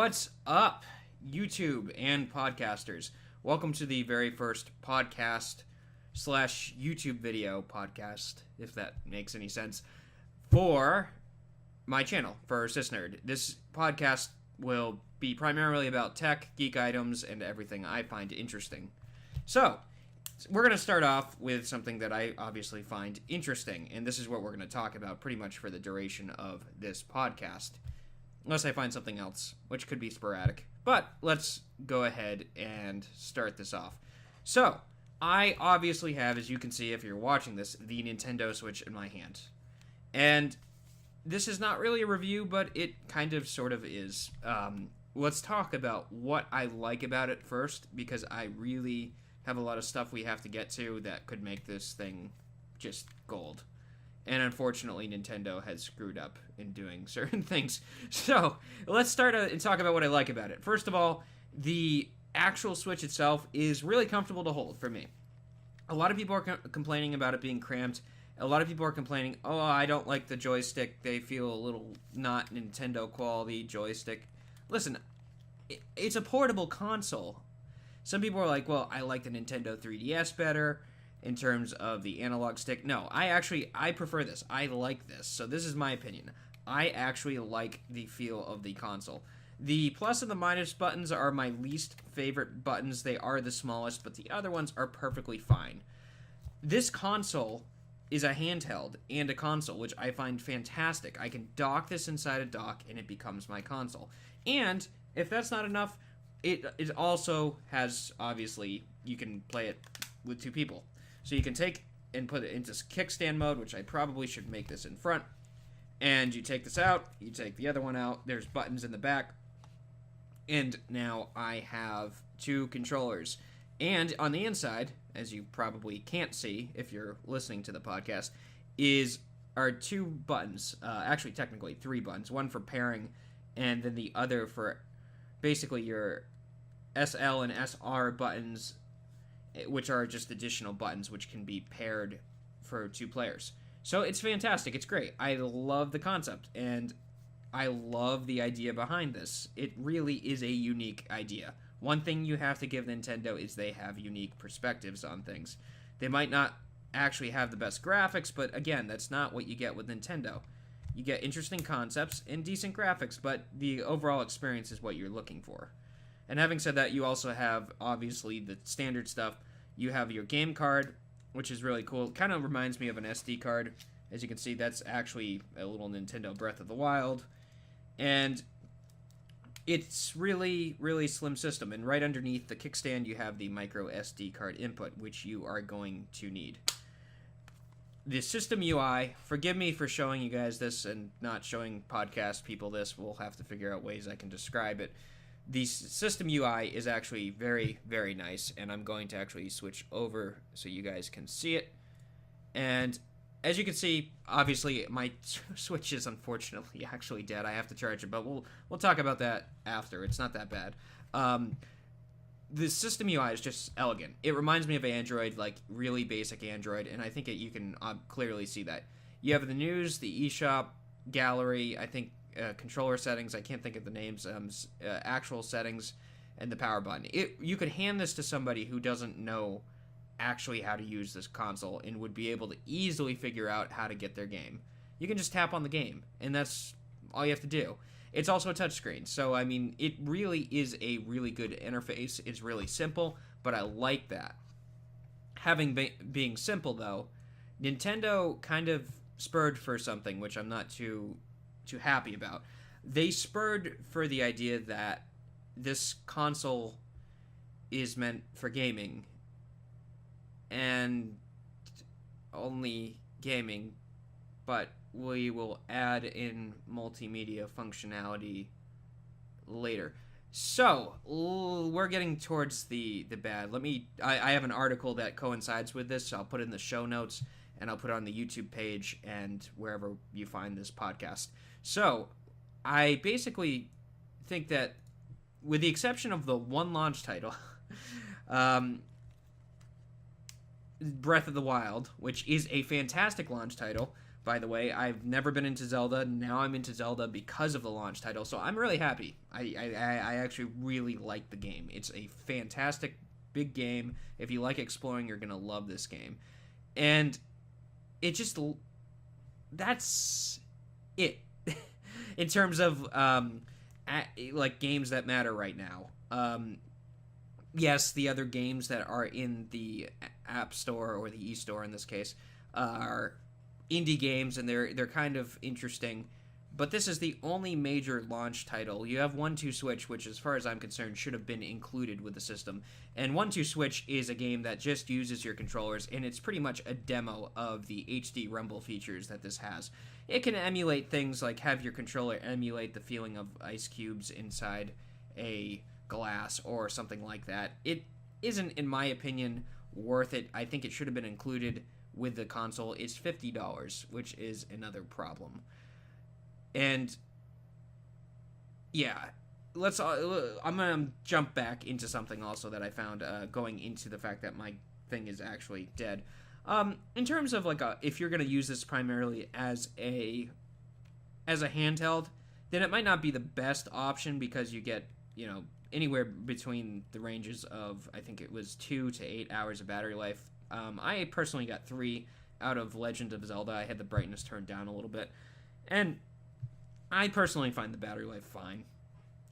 What's up, YouTube and podcasters? Welcome to the very first podcast / YouTube video podcast, if that makes any sense, for my channel, for SysNerd. This podcast will be primarily about tech, geek items, and everything I find interesting. So, we're going to start off with something that I obviously find interesting, and this is what we're going to talk about pretty much for the duration of this podcast. Unless I find something else, which could be sporadic. But let's go ahead and start this off. So, I obviously have, as you can see if you're watching this, the Nintendo Switch in my hand. And this is not really a review, but it kind of sort of is. Let's talk about what I like about it first, because I really have a lot of stuff we have to get to that could make this thing just gold. And unfortunately, Nintendo has screwed up in doing certain things. So, let's start and talk about what I like about it. First of all, the actual Switch itself is really comfortable to hold for me. A lot of people are complaining about it being cramped. A lot of people are complaining, oh, I don't like the joystick. They feel a little not Nintendo quality joystick. Listen, it's a portable console. Some people are like, well, I like the Nintendo 3DS better in terms of the analog stick. No, I prefer this. I like this. So this is my opinion. I actually like the feel of the console. The plus and the minus buttons are my least favorite buttons. They are the smallest, but the other ones are perfectly fine. This console is a handheld and a console, which I find fantastic. I can dock this inside a dock, and it becomes my console. And if that's not enough, it also has, obviously, you can play it with two people. So you can take and put it into kickstand mode, which I probably should make this in front. And you take this out, you take the other one out, there's buttons in the back. And now I have two controllers. And on the inside, as you probably can't see if you're listening to the podcast, are two buttons. Actually, technically, three buttons. One for pairing, and then the other for basically your SL and SR buttons, which are just additional buttons which can be paired for two players. So it's fantastic. It's great. I love the concept, and I love the idea behind this. It really is a unique idea. One thing you have to give Nintendo is they have unique perspectives on things. They might not actually have the best graphics, but again, that's not what you get with Nintendo. You get interesting concepts and decent graphics, but the overall experience is what you're looking for. And having said that, you also have, obviously, the standard stuff. You have your game card, which is really cool. It kind of reminds me of an SD card. As you can see, that's actually a little Nintendo Breath of the Wild. And it's really, really slim system. And right underneath the kickstand, you have the micro SD card input, which you are going to need. The system UI, forgive me for showing you guys this and not showing podcast people this. We'll have to figure out ways I can describe it. The system UI is actually very, very nice, and I'm going to actually switch over so you guys can see it. And as you can see, obviously, my Switch is unfortunately actually dead. I have to charge it, but we'll talk about that after. It's not that bad. The system UI is just elegant. It reminds me of Android, like really basic Android, and I think you can clearly see that. You have the news, the eShop, gallery, I think controller settings, I can't think of the names, actual settings, and the power button. You could hand this to somebody who doesn't know actually how to use this console and would be able to easily figure out how to get their game. You can just tap on the game, and that's all you have to do. It's also a touchscreen, so I mean, it really is a really good interface. It's really simple, but I like that. Being simple, though, Nintendo kind of spurred for something which I'm not too happy about. They spurred for the idea that this console is meant for gaming, and only gaming, but we will add in multimedia functionality later. So, we're getting towards the bad. I have an article that coincides with this, so I'll put it in the show notes, and I'll put it on the YouTube page and wherever you find this podcast. So, I basically think that, with the exception of the one launch title, Breath of the Wild, which is a fantastic launch title, by the way. I've never been into Zelda. Now I'm into Zelda because of the launch title, so I'm really happy. I actually really like the game. It's a fantastic big game. If you like exploring, you're going to love this game. And it just... that's it. In terms of, like, games that matter right now. Yes, the other games that are in the App Store, or the eStore in this case, are indie games, and they're kind of interesting. But this is the only major launch title. You have 1-2-Switch, which, as far as I'm concerned, should have been included with the system. And 1-2-Switch is a game that just uses your controllers, and it's pretty much a demo of the HD Rumble features that this has. It can emulate things like have your controller emulate the feeling of ice cubes inside a glass or something like that. It isn't, in my opinion, worth it. I think it should have been included with the console. It's $50, which is another problem. And yeah, I'm gonna jump back into something also that I found going into the fact that my thing is actually dead. In terms of like if you're gonna use this primarily as a handheld, then it might not be the best option, because you get, you know, anywhere between the ranges of, I think it was 2 to 8 hours of battery life. I personally got 3 out of Legend of Zelda. I had the brightness turned down a little bit, and I personally find the battery life fine.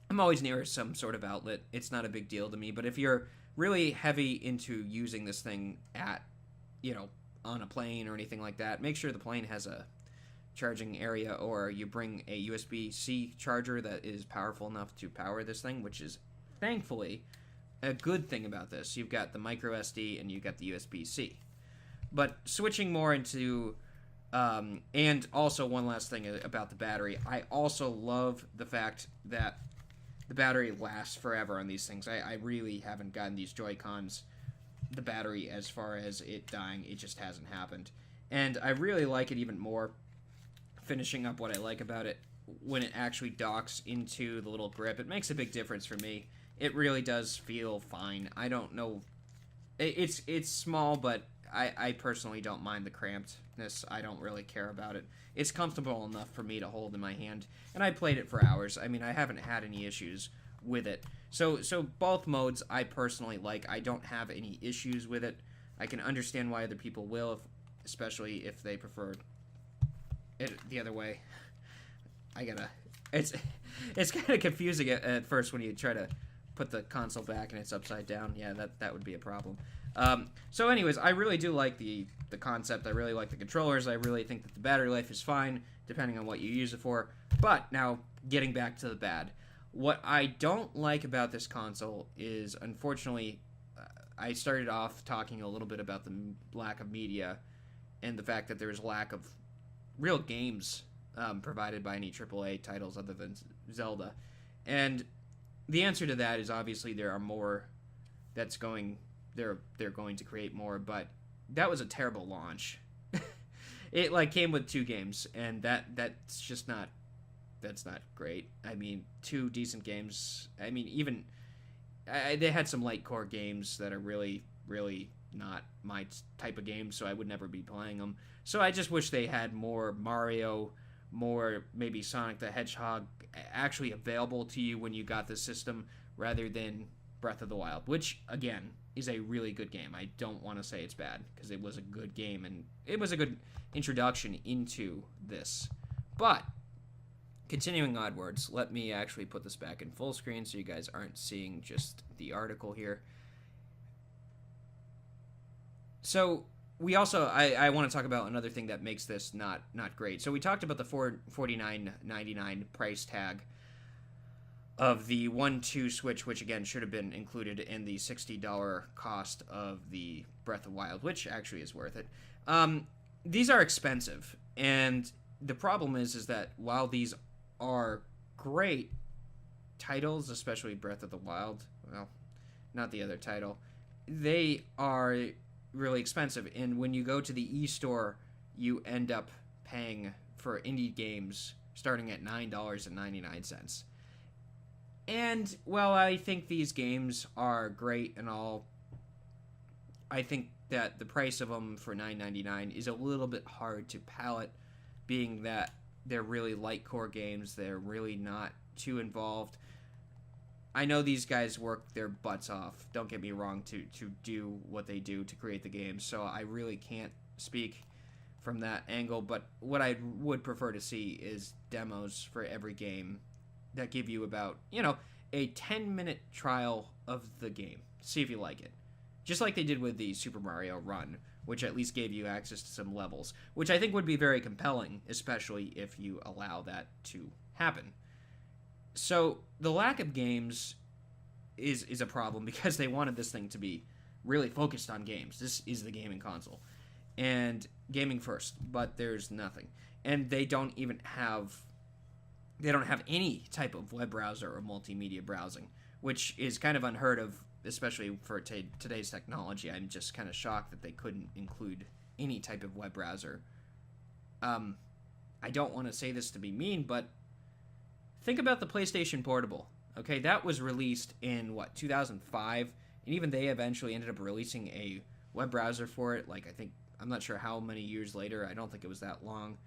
I'm always near some sort of outlet. It's not a big deal to me, but if you're really heavy into using this thing at, you know, on a plane or anything like that, make sure the plane has a charging area, or you bring a USB-C charger that is powerful enough to power this thing, which is thankfully a good thing about this. You've got the micro SD and you've got the USB-C. But switching more into... and also one last thing about the battery. I also love the fact that the battery lasts forever on these things. I really haven't gotten these Joy-Cons, the battery, as far as it dying. It just hasn't happened. And I really like it even more, finishing up what I like about it, when it actually docks into the little grip. It makes a big difference for me. It really does feel fine. I don't know. It's small, but I personally don't mind the crampedness. I don't really care about it. It's comfortable enough for me to hold in my hand, and I played it for hours. I mean, I haven't had any issues with it. So both modes I personally like. I don't have any issues with it. I can understand why other people will, especially if they prefer it the other way. It's kind of confusing at first when you try to put the console back and it's upside down. Yeah, that would be a problem. So anyways, I really do like the concept. I really like the controllers. I really think that the battery life is fine, depending on what you use it for. But now, getting back to the bad. What I don't like about this console is, unfortunately, I started off talking a little bit about the lack of media and the fact that there's lack of real games provided by any AAA titles other than Zelda. And the answer to that is, obviously there are more they're going to create more, but that was a terrible launch. It like came with 2 games, and that's just not great. I mean, 2 decent games. I mean, even they had some light core games that are really, really not my type of game, so I would never be playing them. So I just wish they had more Mario, more maybe Sonic the Hedgehog actually available to you when you got the system, rather than Breath of the Wild, which, again, is a really good game. I don't want to say it's bad, because it was a good game, and it was a good introduction into this. But continuing onwards, let me actually put this back in full screen so you guys aren't seeing just the article here. So we also, I want to talk about another thing that makes this not great. So we talked about the $49.99 price tag of the 1-2 Switch, which again should have been included in the $60 cost of the Breath of the Wild, which actually is worth it. These are expensive, and the problem is that while these are great titles, especially Breath of the Wild, well, not the other title, they are really expensive. And when you go to the eStore, you end up paying for indie games starting at $9.99. And, well, I think these games are great and all. I think that the price of them for $9.99 is a little bit hard to palate being that they're really light core games. They're really not too involved. I know these guys work their butts off, don't get me wrong, to do what they do to create the games, so I really can't speak from that angle, but what I would prefer to see is demos for every game that give you about, a 10-minute trial of the game. See if you like it. Just like they did with the Super Mario Run, which at least gave you access to some levels, which I think would be very compelling, especially if you allow that to happen. So the lack of games is a problem because they wanted this thing to be really focused on games. This is the gaming console. And gaming first, but there's nothing. And they don't have any type of web browser or multimedia browsing, which is kind of unheard of, especially for today's technology. I'm just kind of shocked that they couldn't include any type of web browser. I don't want to say this to be mean, but think about the PlayStation Portable. Okay, that was released in, 2005? And even they eventually ended up releasing a web browser for it, I'm not sure how many years later. I don't think it was that long.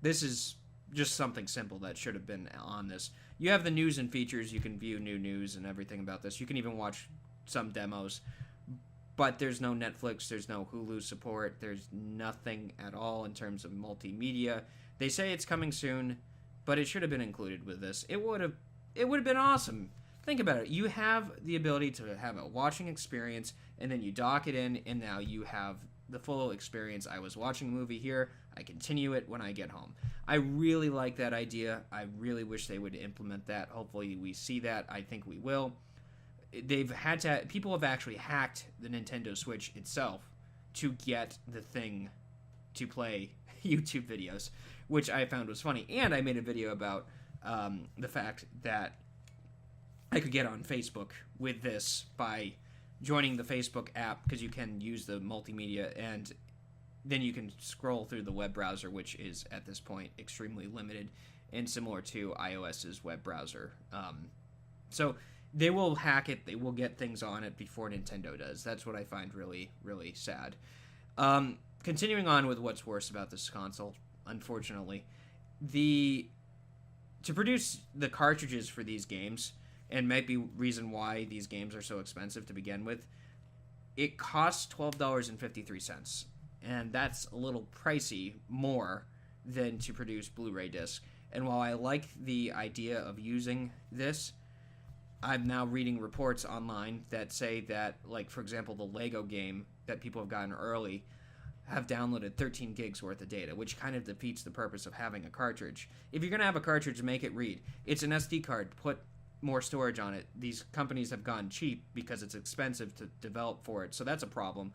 This is just something simple that should have been on this. You have the news and features. You can view new news and everything about this. You can even watch some demos. But there's no Netflix. There's no Hulu support. There's nothing at all in terms of multimedia. They say it's coming soon, but it should have been included with this. It would have been awesome. Think about it. You have the ability to have a watching experience, and then you dock it in, and now you have the full experience. I was watching a movie here. I continue it when I get home. I really like that idea. I really wish they would implement that. Hopefully we see that. I think we will. People have actually hacked the Nintendo Switch itself to get the thing to play YouTube videos, which I found was funny. And I made a video about the fact that I could get on Facebook with this by joining the Facebook app, because you can use the multimedia, and then you can scroll through the web browser, which is at this point extremely limited and similar to iOS's web browser. So they will hack it. They will get things on it before Nintendo does. That's what I find really, really sad. Continuing on with what's worse about this console, unfortunately, to produce the cartridges for these games, and might be reason why these games are so expensive to begin with, it costs $12.53, and that's a little pricey more than to produce Blu-ray discs. And while I like the idea of using this, I'm now reading reports online that say that, for example, the Lego game that people have gotten early have downloaded 13 gigs worth of data, which kind of defeats the purpose of having a cartridge. If you're going to have a cartridge, make it read. It's an SD card. Put more storage on it. These companies have gone cheap because it's expensive to develop for it, so that's a problem.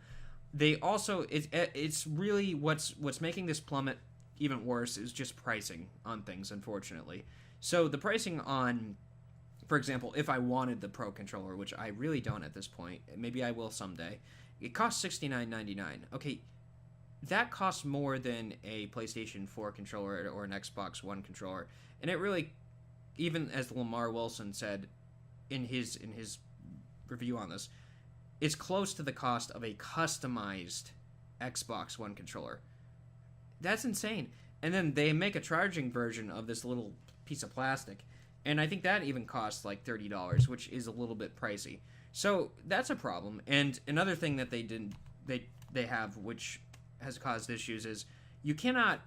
They also, it's really what's making this plummet even worse is just pricing on things, unfortunately. So the pricing on, for example, if I wanted the Pro controller, which I really don't at this point, maybe I will someday, it costs $69.99. Okay, that costs more than a PlayStation 4 controller or an Xbox One controller, and it really, even as Lamar Wilson said in his review on this, it's close to the cost of a customized Xbox One controller. That's insane. And then they make a charging version of this little piece of plastic, and I think that even costs $30, which is a little bit pricey. So that's a problem. And another thing that they have, which has caused issues, is you cannot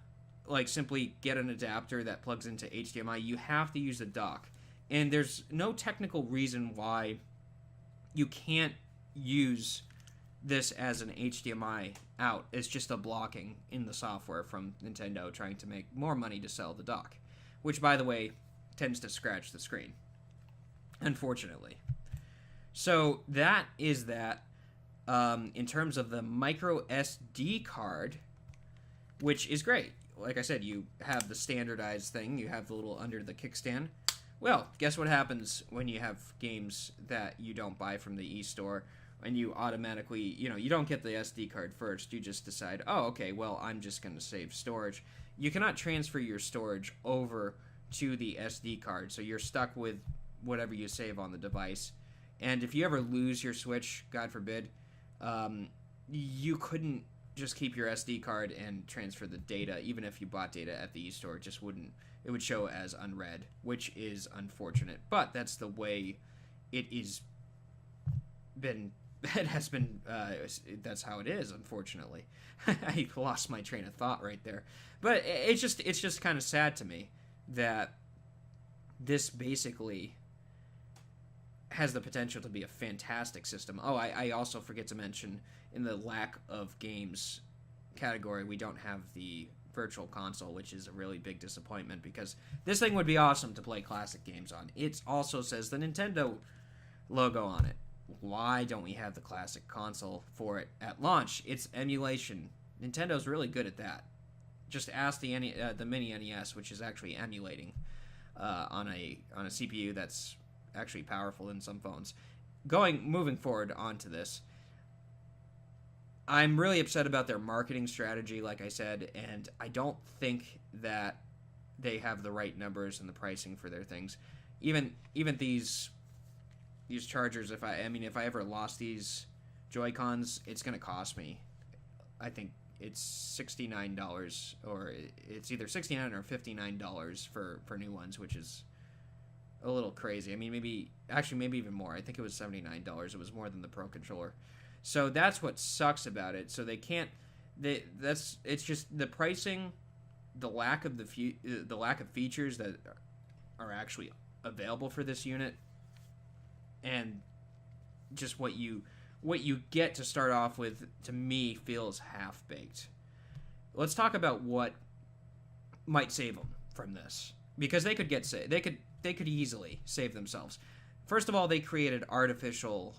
simply get an adapter that plugs into HDMI. You have to use a dock, and there's no technical reason why you can't use this as an HDMI out. It's just a blocking in the software from Nintendo trying to make more money to sell the dock, which, by the way, tends to scratch the screen, unfortunately. So that is that. In terms of the micro SD card, which is great. Like I said, you have the standardized thing. You have the little under the kickstand. Well, guess what happens when you have games that you don't buy from the e-store, and you automatically, you don't get the SD card first. You just decide, oh, okay, well, I'm just going to save storage. You cannot transfer your storage over to the SD card, so you're stuck with whatever you save on the device. And if you ever lose your Switch, God forbid, you couldn't just keep your SD card and transfer the data. Even if you bought data at the e-store, it just wouldn't. It would show as unread, which is unfortunate. But that's the way it is been. It has been. That's how it is. Unfortunately, I lost my train of thought right there. But it's just kind of sad to me that this basically has the potential to be a fantastic system. Oh, I also forget to mention, in the lack of games category, we don't have the virtual console, which is a really big disappointment, because this thing would be awesome to play classic games on. It also says the Nintendo logo on it. Why don't we have the classic console for it at launch? It's emulation. Nintendo's really good at that. Just ask the mini NES, which is actually emulating on a CPU that's actually powerful in some phones. Moving forward onto this, I'm really upset about their marketing strategy, like I said, and I don't think that they have the right numbers and the pricing for their things. Even these chargers, if I ever lost these Joy-Cons, it's going to cost me, I think it's $69, or it's either $69 or $59 for new ones, which is a little crazy. I mean, maybe even more. I think it was $79. It was more than the Pro Controller. So that's what sucks about it. So they can't. It's just the pricing, the lack of features that are actually available for this unit, and just what you get to start off with, to me, feels half baked. Let's talk about what might save them from this, because they could easily save themselves. First of all, they created artificial.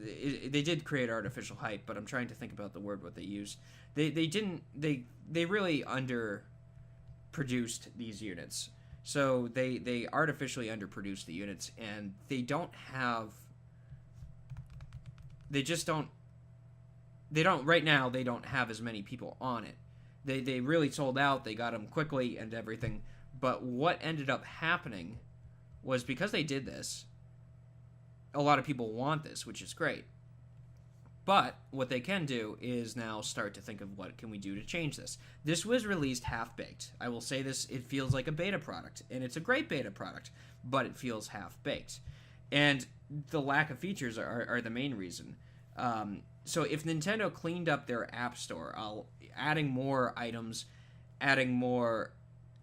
They did create artificial hype, but I'm trying to think about the word what they used. They really underproduced these units. So they artificially underproduced the units, and they don't have right now, they don't have as many people on it. They really sold out, they got them quickly and everything, but what ended up happening was, because they did this, a lot of people want this, which is great. But what they can do is now start to think of what can we do to change this. This was released half-baked. I will say this, it feels like a beta product, and it's a great beta product, but it feels half-baked. And the lack of features are the main reason. So if Nintendo cleaned up their App Store, adding more items, adding more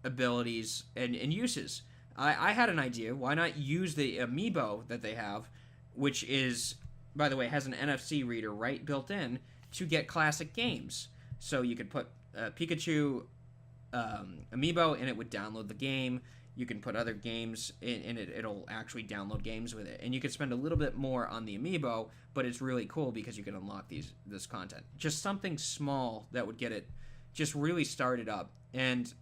abilities and uses, I had an idea. Why not use the amiibo that they have, which is, by the way, has an NFC reader built in, to get classic games. So you could put Pikachu amiibo, and it would download the game. You can put other games in it. It'll actually download games with it. And you could spend a little bit more on the amiibo, but it's really cool because you can unlock this content. Just something small that would get it just really started up. And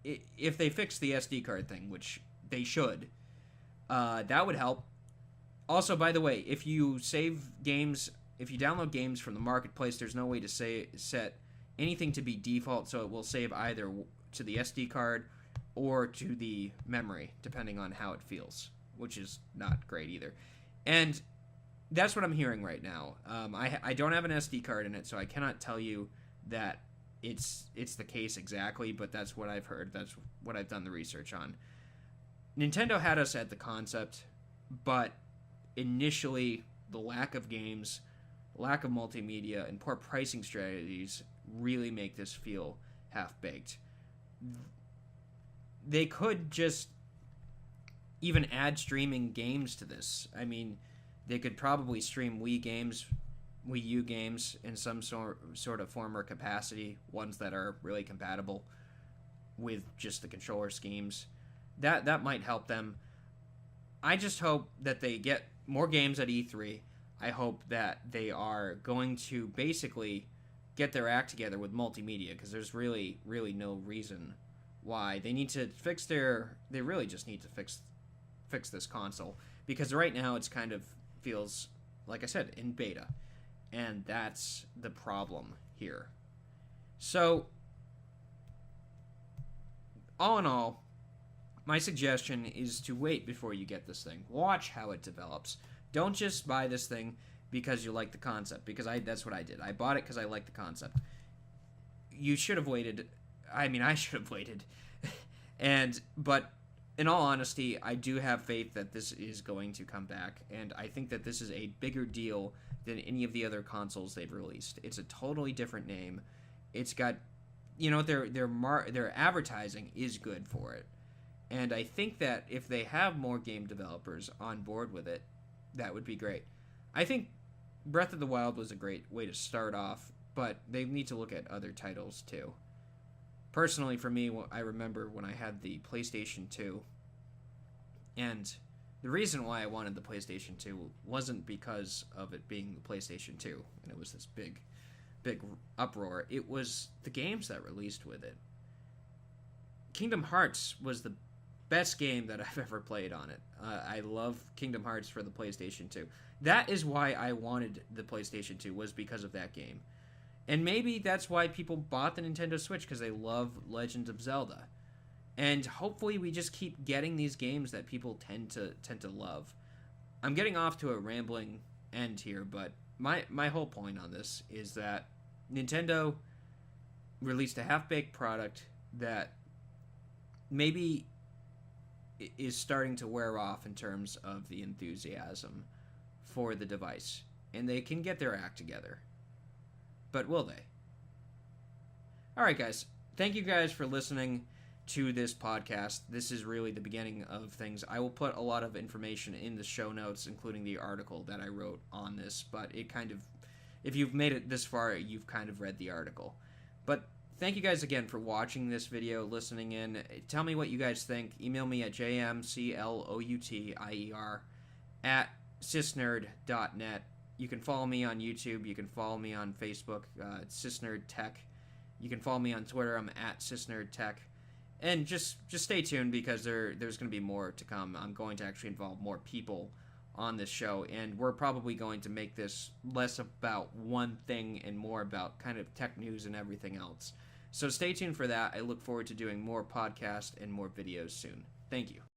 if they fix the SD card thing, which they should, that would help. Also, by the way, if you download games from the marketplace, there's no way to set anything to be default, so it will save either to the SD card or to the memory, depending on how it feels, which is not great either. And that's what I'm hearing right now. I don't have an SD card in it, so I cannot tell you that it's the case exactly, but that's what I've heard. That's what I've done the research on. Nintendo had us at the concept, but initially the lack of games, lack of multimedia, and poor pricing strategies really make this feel half-baked. They could just even add streaming games to this. I mean, they could probably stream Wii U games in some sort of form or capacity, ones that are really compatible with just the controller schemes. That might help them. I just hope that they get more games at E3. I hope that they are going to basically get their act together with multimedia, because there's really, really no reason why. They need to they really just need to fix this console, because right now it's kind of feels, like I said, in beta, and that's the problem here. So, all in all, my suggestion is to wait before you get this thing. Watch how it develops. Don't just buy this thing because you like the concept. Because that's what I did. I bought it because I liked the concept. You should have waited. I mean, I should have waited. But in all honesty, I do have faith that this is going to come back, and I think that this is a bigger deal than any of the other consoles they've released. It's a totally different name. It's got, their advertising is good for it. And I think that if they have more game developers on board with it, that would be great. I think Breath of the Wild was a great way to start off, but they need to look at other titles too. Personally, for me, I remember when I had the PlayStation 2, and the reason why I wanted the PlayStation 2 wasn't because of it being the PlayStation 2, and it was this big uproar. It was the games that released with it. Kingdom Hearts was the best game that I've ever played on it. I love Kingdom Hearts for the PlayStation 2. That is why I wanted the PlayStation 2, was because of that game. And maybe that's why people bought the Nintendo Switch, because they love Legend of Zelda. And hopefully we just keep getting these games that people tend to love. I'm getting off to a rambling end here, but my whole point on this is that Nintendo released a half-baked product that maybe is starting to wear off in terms of the enthusiasm for the device. And they can get their act together. But will they? Alright, guys. Thank you guys for listening to this podcast. This is really the beginning of things. I will put a lot of information in the show notes, including the article that I wrote on this, but it kind of, if you've made it this far, you've kind of read the article. But thank you guys again for watching this video, listening in. Tell me what you guys think. Email me at jmcloutier@sysnerd.net. You can follow me on YouTube. You can follow me on Facebook. It's SysNerdTech. You can follow me on Twitter. I'm at SysNerdTech. And just stay tuned, because there's going to be more to come. I'm going to actually involve more people on this show, and we're probably going to make this less about one thing and more about kind of tech news and everything else. So stay tuned for that. I look forward to doing more podcasts and more videos soon. Thank you.